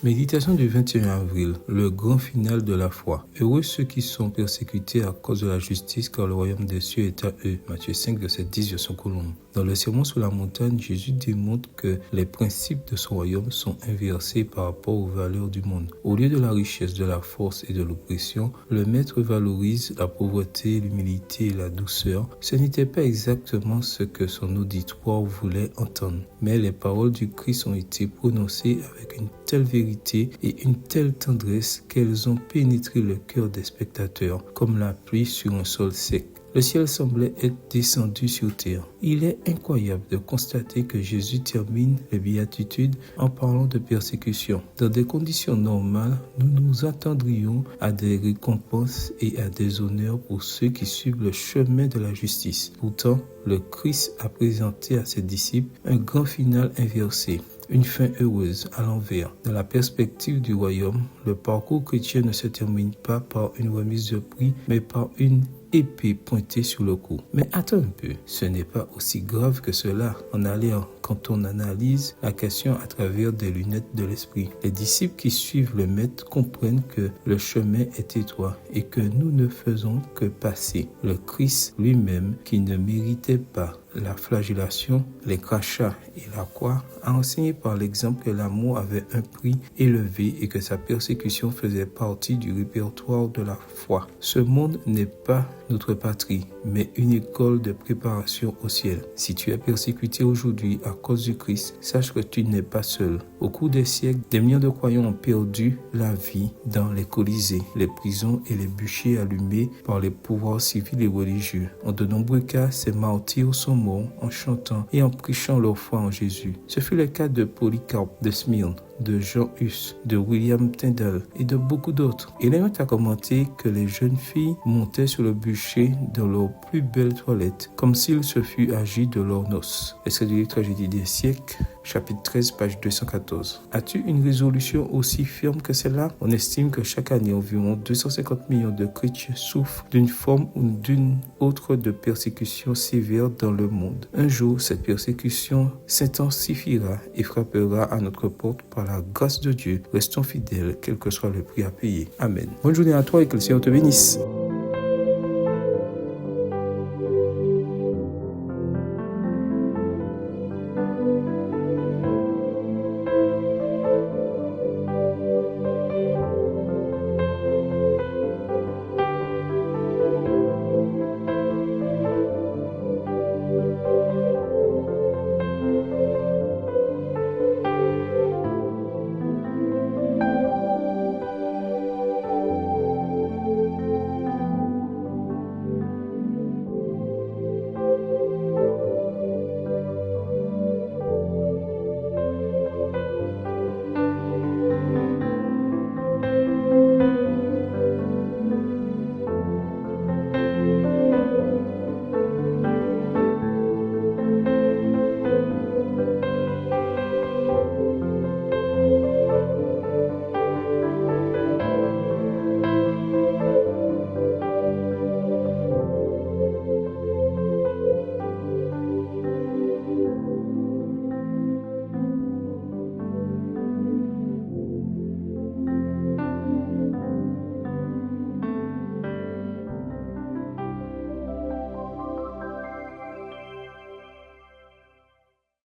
Méditation du 21 avril, le grand final de la foi. Heureux ceux qui sont persécutés à cause de la justice, car le royaume des cieux est à eux. Matthieu 5, verset 10 de son colombe. Dans le sermon sur la montagne, Jésus démontre que les principes de son royaume sont inversés par rapport aux valeurs du monde. Au lieu de la richesse, de la force et de l'oppression, le maître valorise la pauvreté, l'humilité et la douceur. Ce n'était pas exactement ce que son auditoire voulait entendre, mais les paroles du Christ ont été prononcées avec une telle vérité et une telle tendresse qu'elles ont pénétré le cœur des spectateurs, comme la pluie sur un sol sec. Le ciel semblait être descendu sur terre. Il est incroyable de constater que Jésus termine les béatitudes en parlant de persécution. Dans des conditions normales, nous nous attendrions à des récompenses et à des honneurs pour ceux qui suivent le chemin de la justice. Pourtant, le Christ a présenté à ses disciples un grand final inversé. Une fin heureuse à l'envers. Dans la perspective du royaume, le parcours chrétien ne se termine pas par une remise de prix, mais par une épée pointée sur le cou. Mais attends un peu, ce n'est pas aussi grave que cela en allant quand on analyse la question à travers des lunettes de l'esprit. Les disciples qui suivent le maître comprennent que le chemin est étroit et que nous ne faisons que passer. Le Christ lui-même, qui ne méritait pas la flagellation, les crachats et la croix, a enseigné par l'exemple que l'amour avait un prix élevé et que sa persécution faisait partie du répertoire de la foi. Ce monde n'est pas notre patrie, mais une école de préparation au ciel. Si tu es persécuté aujourd'hui à cause du Christ, sache que tu n'es pas seul. Au cours des siècles, des millions de croyants ont perdu la vie dans les colisées, les prisons et les bûchers allumés par les pouvoirs civils et religieux. En de nombreux cas, ces martyrs sont morts en chantant et en prêchant leur foi en Jésus. Ce fut le cas de Polycarpe de Smyrne, de Jean Hus, de William Tyndale et de beaucoup d'autres. Eliot a commenté que les jeunes filles montaient sur le bûcher dans leurs plus belles toilettes, comme s'il se fût agi de leurs noces. Extrait du livre Tragédie des siècles, chapitre 13, page 214. As-tu une résolution aussi ferme que celle-là? On estime que chaque année, environ 250 millions de chrétiens souffrent d'une forme ou d'une autre de persécution sévère dans le monde. Un jour, cette persécution s'intensifiera et frappera à notre porte par la grâce de Dieu. Restons fidèles, quel que soit le prix à payer. Amen. Bonne journée à toi et que le Seigneur te bénisse.